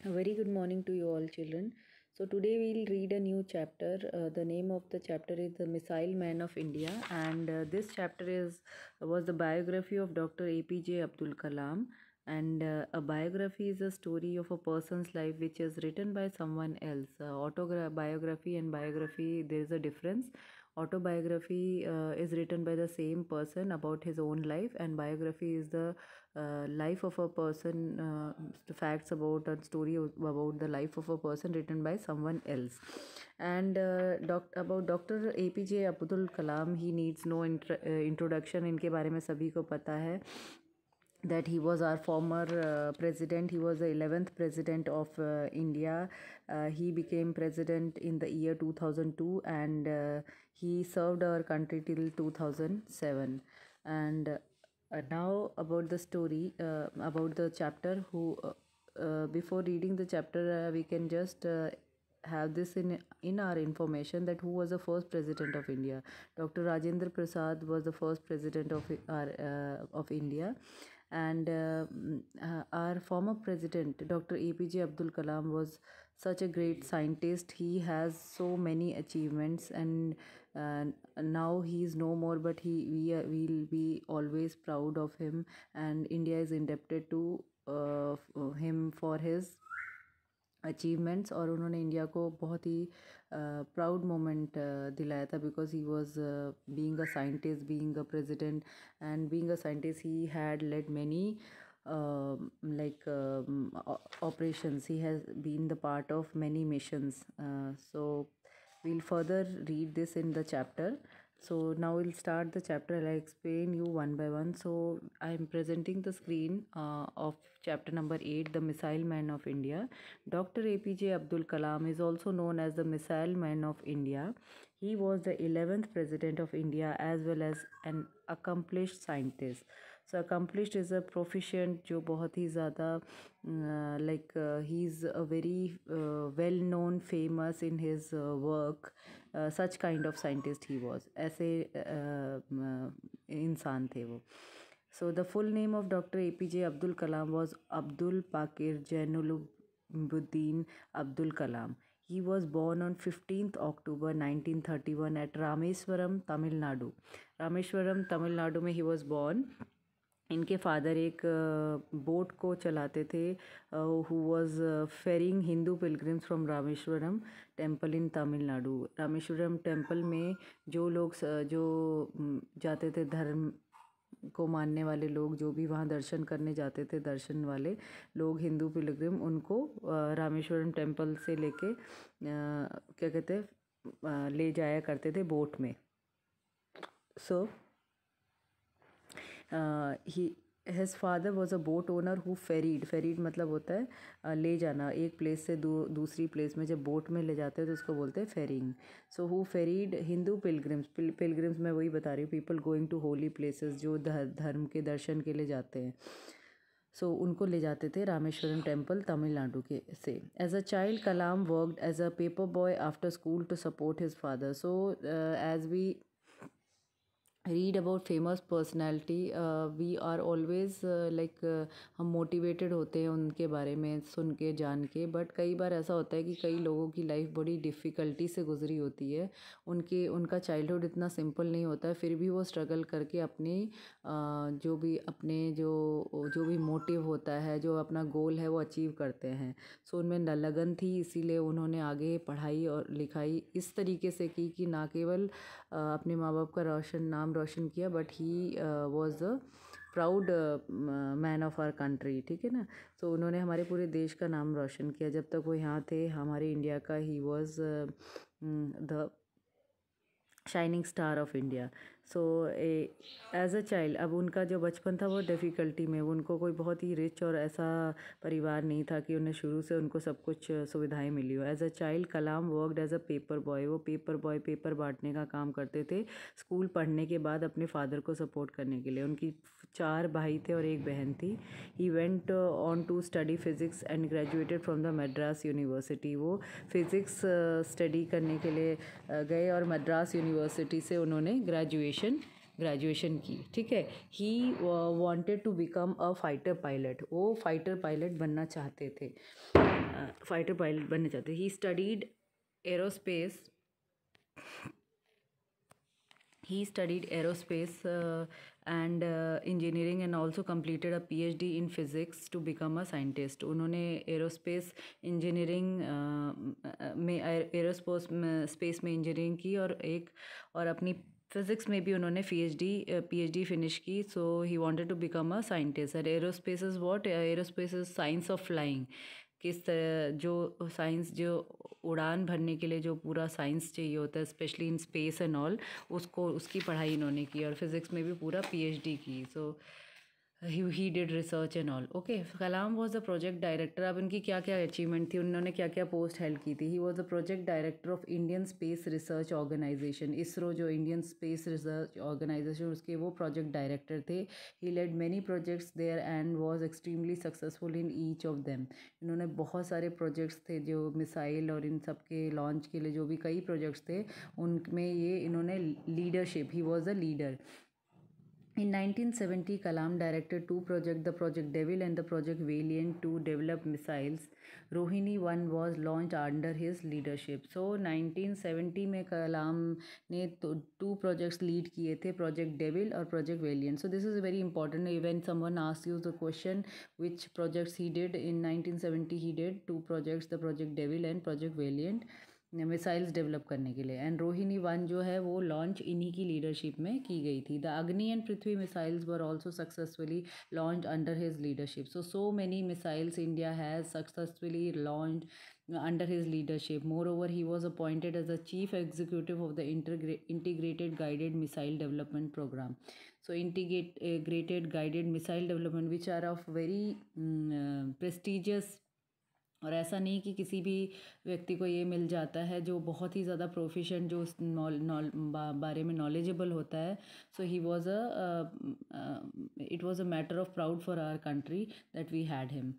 A very good morning to you all, children. So today we'll read a new chapter. The name of the chapter is The Missile Man of India, and this chapter is was the biography of Dr. APJ Abdul Kalam. And a biography is a story of a person's life which is written by someone else. Autobiography and biography, there is a difference. Autobiography is written by the same person about his own life, and biography is the life of a person, facts about a story about the life of a person written by someone else. And about Dr. APJ Abdul Kalam, he needs no introduction. इनके बारे में सभी को पता है that he was our former president. He was the 11th president of India. He became president in the year 2002, and he served our country till 2007. And now about the story, about the chapter. Before reading the chapter, we can just have this in our information that who was the first president of India. Dr. Rajendra Prasad was the first president of India, and our former president Dr. APJ Abdul Kalam was such a great scientist. He has so many achievements, and now he is no more, but we'll be always proud of him, and India is indebted to him for his achievements. और उन्होंने India को बहुत ही proud moment दिलाया था, because he was being a scientist, being a president, and being a scientist he had led many like operations. He has been the part of many missions. So we'll further read this in the chapter. So now we'll start the chapter. I'll explain you one by one. So I'm presenting the screen of chapter number 8, The Missile Man of India. Dr. APJ Abdul Kalam is also known as the Missile Man of India. He was the 11th president of India as well as an accomplished scientist. So accomplished is a proficient जो बहुत ही ज़्यादा like he's a very well known, famous in his work. Such kind of scientist he was. ऐसे इंसान थे वो. So the full name of Dr. APJ Abdul Kalam was Abdul Pakir Jainuluddin Abdul Kalam. He was born on 15th October 1931 at Rameswaram, Tamil Nadu. Rameswaram, Tamil Nadu में he was born. इनके father एक boat को चलाते थे, who was ferrying Hindu pilgrims from Rameswaram temple in Tamil Nadu. Rameswaram temple में जो लोग जो जाते थे, धर्म को मानने वाले लोग, जो भी वहाँ दर्शन करने जाते थे, दर्शन वाले लोग, हिंदू पिलग्रिम, उनको रामेश्वरम टेम्पल से लेके क्या कहते ले जाया करते थे बोट में. सो ही his father was a boat owner who ferried मतलब होता है ले जाना एक प्लेस से दूसरी प्लेस में. जब बोट में ले जाते हैं तो उसको बोलते हैं ferrying. So who ferried Hindu pilgrims मैं वही बता रही हूँ, people going to holy places, जो धर्म के दर्शन के लिए जाते हैं. सो उनको ले जाते थे रामेश्वरम टेम्पल तमिलनाडु के से. As a child Kalam worked as a paper boy after school to support his father. So as we read about famous personality, we are always हम मोटिवेटेड होते हैं उनके बारे में सुन के, जान के. बट कई बार ऐसा होता है कि कई लोगों की लाइफ बड़ी डिफ़िकल्टी से गुजरी होती है. उनका चाइल्डहुड इतना सिंपल नहीं होता है, फिर भी वो स्ट्रगल करके जो भी मोटिव होता है, जो अपना गोल है, वो अचीव करते हैं. सो उनमें लगन थी, इसीलिए उन्होंने आगे पढ़ाई और लिखाई इस तरीके से की कि ना केवल अपने माँ बाप का नाम रोशन किया, but he was a proud man of our country. ठीक है ना. तो उन्होंने हमारे पूरे देश का नाम रोशन किया. जब तक वो यहाँ थे हमारे इंडिया का, he was the shining star of India. So as a child, अब उनका जो बचपन था वो डिफ़िकल्टी में, उनको कोई बहुत ही रिच और ऐसा परिवार नहीं था कि उन्हें शुरू से उनको सब कुछ सुविधाएं मिली हो. As a child Kalam worked as a paper boy. वो पेपर बांटने का काम करते थे स्कूल पढ़ने के बाद अपने फादर को सपोर्ट करने के लिए. उनकी 4 भाई थे और 1 बहन थी. He went on to study physics and graduated from the Madras university. वो फिज़िक्स स्टडी करने के लिए गए और मद्रास यूनिवर्सिटी से उन्होंने ग्रेजुएशन ग्रेजुएशन की, ठीक है। He wanted to become a fighter pilot, वो फाइटर पायलट बनना चाहते थे, फाइटर पायलट बनना चाहते। He studied aerospace, he studied aerospace and engineering and also completed a PhD in physics to become a scientist. उन्होंने एरोस्पेस इंजीनियरिंग में aerospace space में engineering की और अपनी फिज़िक्स में भी उन्होंने PhD फिनिश की। So he wanted to become a scientist. And aerospace is what? Aerospace is science of flying. किस तरह जो साइंस, जो उड़ान भरने के लिए जो पूरा साइंस चाहिए होता है, specially in space and all, उसको उसकी पढ़ाई इन्होंने की और फिज़िक्स में भी पूरा PhD की। So he did research and all. Okay, Kalam was the project director. अब इनकी क्या क्या अचीवमेंट थी, उन्होंने क्या क्या पोस्ट हेल्ड की थी। He was the project director of Indian space research organisation, ISRO, जो इंडियन स्पेस रिसर्च ऑर्गेनाइजेशन, उसके वो प्रोजेक्ट डायरेक्टर थे। He led many projects there and was extremely successful in each of them. इन्होंने बहुत सारे projects थे जो missile और इन सब के लॉन्च के लिए, जो भी कई प्रोजेक्ट्स थे उनमें ये इन्होंने leadership, he was a leader. In 1970, Kalam directed two projects, the Project Devil and the Project Valiant, to develop missiles. Rohini 1 was launched under his leadership. So 1970 में कलाम ने two projects lead किए थे, Project Devil और Project Valiant. So this is very important. When someone asks you the question which projects he did in 1970, he did two projects, the Project Devil and Project Valiant, missiles develop करने के लिए। And Rohini 1 जो है वो launch इन्हीं की leadership में की गई थी। द अग्नि and Prithvi missiles were also successfully launch under his leadership. So many missiles India has successfully launch under his leadership. Moreover, he was appointed as the chief executive of the integrated guided missile development program. So integrated guided missile development, which are of very prestigious, और ऐसा नहीं कि किसी भी व्यक्ति को ये मिल जाता है जो बहुत ही ज़्यादा प्रोफिशेंट, जो उस बारे में नॉलेजेबल होता है। So he was it was a matter of proud for our country that we had him.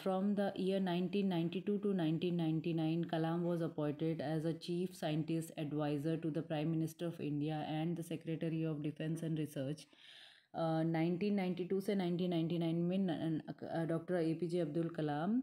From the year 1992 to 1999, Kalam was appointed as a chief scientist advisor to the Prime Minister of India and the Secretary of Defense and Research. 1992 से 1999 में doctor APJ Abdul कलाम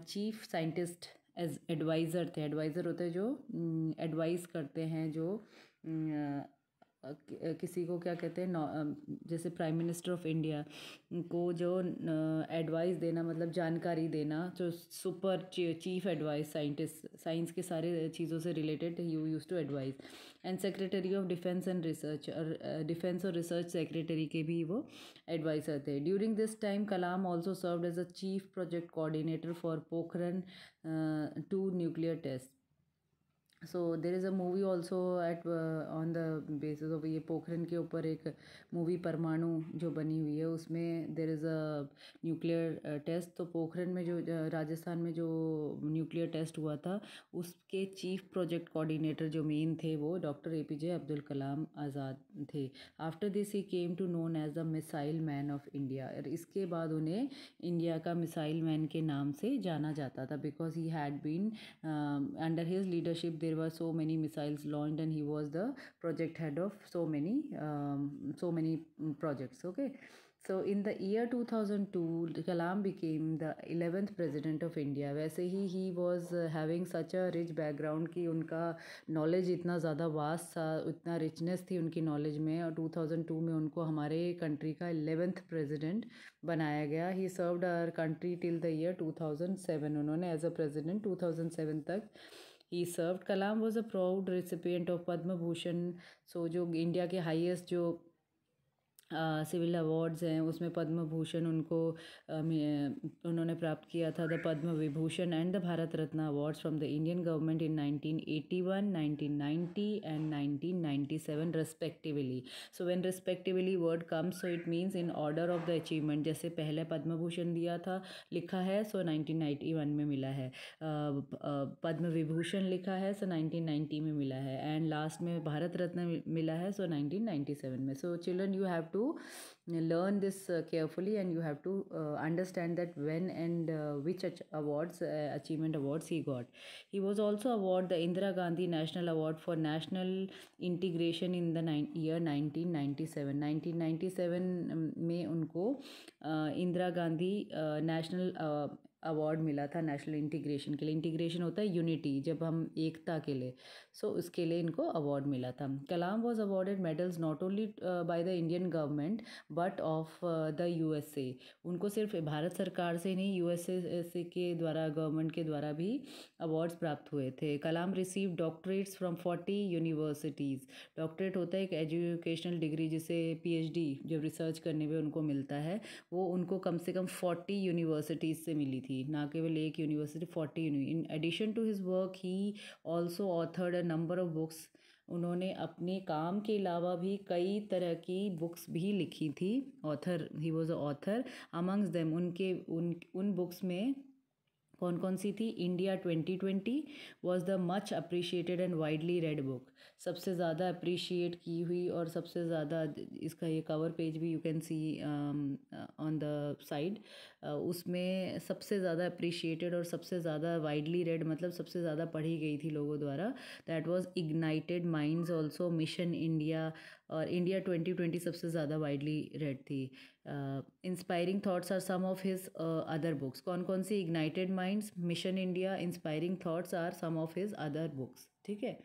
chief scientist as adviser थे। Adviser होते हैं जो advice करते हैं, जो किसी को क्या कहते हैं, जैसे प्राइम मिनिस्टर ऑफ इंडिया को जो एडवाइस देना, मतलब जानकारी देना, जो super chief advice scientist, science के सारे चीज़ों से related you use to advice. And secretary of defence and research, और डिफेंस और रिसर्च सेक्रेटरी के भी वो एडवाइज़र थे। During this time Kalam also served as a chief project coordinator for Pokhran 2 nuclear test. So there is a movie also at on the basis of, ये पोखरण के ऊपर एक मूवी परमाणु जो बनी हुई है, उसमें there is a nuclear test. तो पोखरण में जो राजस्थान में जो न्यूक्लियर टेस्ट हुआ था, उसके चीफ प्रोजेक्ट कोऑर्डिनेटर जो मेन थे वो डॉक्टर APJ अब्दुल कलाम आज़ाद थे। After this he came to known as the missile man of India. और इसके बाद उन्हें इंडिया का मिसाइल मैन के नाम से जाना जाता था, because he had been under his leadership there were so many missiles launched and he was the project head of so many projects. Okay, so in the year 2002 Kalam became the 11th president of India. वैसे ही he was having such a rich background कि उनका knowledge इतना ज़्यादा vast था, उतना richness थी उनकी knowledge में, और 2002 में उनको हमारे country का 11th president बनाया गया। he served our country till the year 2007। उन्होंने as a president 2007 तक he served. Kalam was a proud recipient of Padma Bhushan. So जो इंडिया के हाईएस्ट जो सिविल अवार्ड्स हैं उसमें पद्म भूषण उनको उन्होंने प्राप्त किया था, the Padma Vibhushan and the Bharat Ratna awards from the Indian government in 1981, 1990 and 1997 respectively. So when respectively word comes, so it means in order of the achievement. जैसे पहले पद्म भूषण दिया था, लिखा है, सो 1991 में मिला है। पद्म विभूषण लिखा है, सो 1990 में मिला है। एंड लास्ट में भारत रत्न मिला है, सो 1997 में। So children, you have to learn this carefully, and you have to understand that when and which awards, achievement awards he got. He was also awarded the Indira Gandhi National Award for National Integration in the year 1997. 1997 में उनको Indira Gandhi national award मिला था national integration के लिए. Integration होता है unity, जब हम एकता के लिए, सो उसके लिए इनको अवार्ड मिला था. Kalam was awarded medals not only by the Indian government but of the USA. उनको सिर्फ भारत सरकार से नहीं, यूएसए के द्वारा, गवर्नमेंट के द्वारा भी अवार्ड्स प्राप्त हुए थे. Kalam receive doctorates from 40 universities. Doctorate होता है एक एजुकेशनल डिग्री, जिसे पीएचडी जब रिसर्च करने में उनको मिलता है, वो उनको कम से कम 40 यूनिवर्सिटीज़ से मिली थी, ना केवल एक university, 40 in addition to his work he also authored a number of books. उन्होंने अपने काम के अलावा भी कई तरह की बुक्स भी लिखी थी. Author, he was a author. Amongst them, उन बुक्स में कौन कौन सी थी? India 2020 was the much appreciated and widely red book. सबसे ज़्यादा अप्रिशिएट की हुई और सबसे ज़्यादा, इसका ये कवर पेज भी you can see on the side, उसमें सबसे ज़्यादा अप्रिशिएटेड और सबसे ज़्यादा वाइडली रेड, मतलब सबसे ज़्यादा पढ़ी गई थी लोगों द्वारा. That was ignited minds also, mission India, और इंडिया 2020 सबसे ज़्यादा वाइडली रेड थी. Inspiring thoughts are some of his other books. कौन कौन सी? Ignited minds, mission India, inspiring thoughts are some of his other books. ठीक है.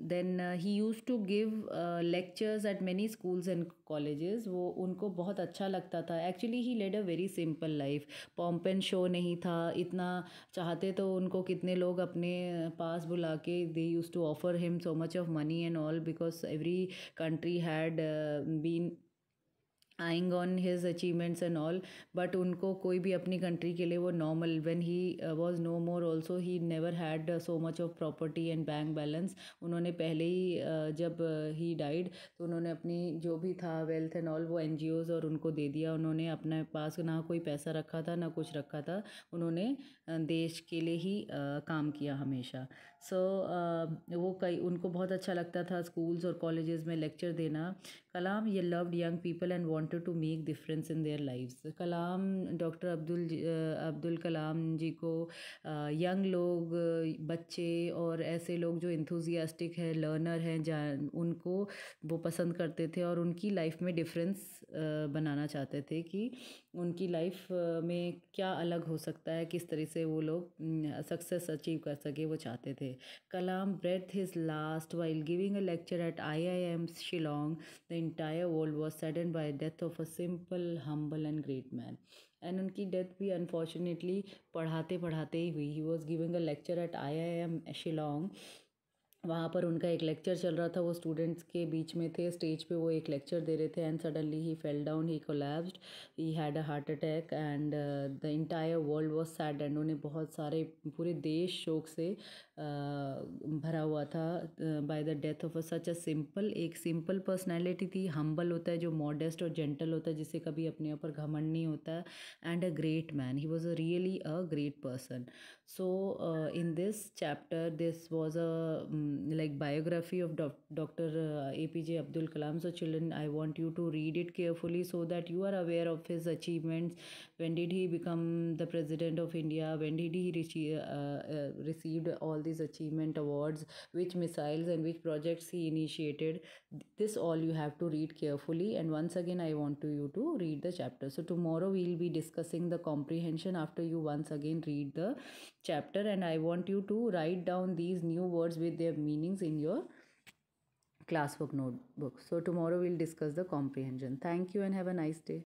Then he use to give lectures at many schools and colleges. वो उनको बहुत अच्छा लगता था. Actually he led a very simple life. Pomp and show नहीं था इतना. चाहते तो उनको कितने लोग अपने पास बुला के, they use to offer him so much of money and all, because every country had been eyeing on his achievements and all. But उनको कोई भी अपनी कंट्री के लिए वो normal, when he was no more also, he never had so much of property and bank balance. उन्होंने पहले ही जब ही डाइड, तो उन्होंने अपनी जो भी था वेल्थ एंड ऑल, वो एनजीओज और उनको दे दिया. उन्होंने अपने पास ना कोई पैसा रखा था, ना कुछ रखा था. उन्होंने देश के लिए ही काम किया हमेशा. सो वो कई, उनको बहुत अच्छा लगता था स्कूल्स और कॉलेजेस में लेक्चर देना. कलाम ये loved young people and wanted to make difference in their lives. Kalam, doctor Abdul Kalam ji को यंग लोग, बच्चे और ऐसे लोग जो इंथुजियास्टिक है, लर्नर हैं, उनको वो पसंद करते थे और उनकी लाइफ में डिफरेंस बनाना चाहते थे कि उनकी लाइफ में क्या अलग हो सकता है, किस तरह से वो लोग सक्सेस अचीव कर सके, वो चाहते थे. Kalam breathed his last while giving a lecture at IIM Shillong. The entire world was saddened by the death of a simple, humble and great man. And उनकी डेथ भी अनफॉर्चुनेटली पढ़ाते पढ़ाते ही हुई. He was giving a lecture at IIM Shillong. वहाँ पर उनका एक लेक्चर चल रहा था, वो स्टूडेंट्स के बीच में थे, स्टेज पे वो एक लेक्चर दे रहे थे. And suddenly he fell down, he collapsed, he had a heart attack and the entire world was sad. And उन्हें बहुत सारे, पूरे देश शोक से भरा हुआ था by the death of such a simple. एक सिंपल पर्सनैलिटी थी. हम्बल होता है जो मॉडेस्ट और जेंटल होता है, जिसे कभी अपने ऊपर घमंड नहीं होता. And a great man, he was a really a great person. So in this chapter, this was a like biography of Dr. APJ Abdul Kalam. So children, I want you to read it carefully so that you are aware of his achievements. When did he become the president of India? When did he received all these achievement awards? Which missiles and which projects he initiated? This all you have to read carefully. And once again, I want you to read the chapter. So tomorrow we will be discussing the comprehension after you once again read the chapter, and I want you to write down these new words with their meanings in your classwork notebook. So tomorrow we'll discuss the comprehension. Thank you and have a nice day.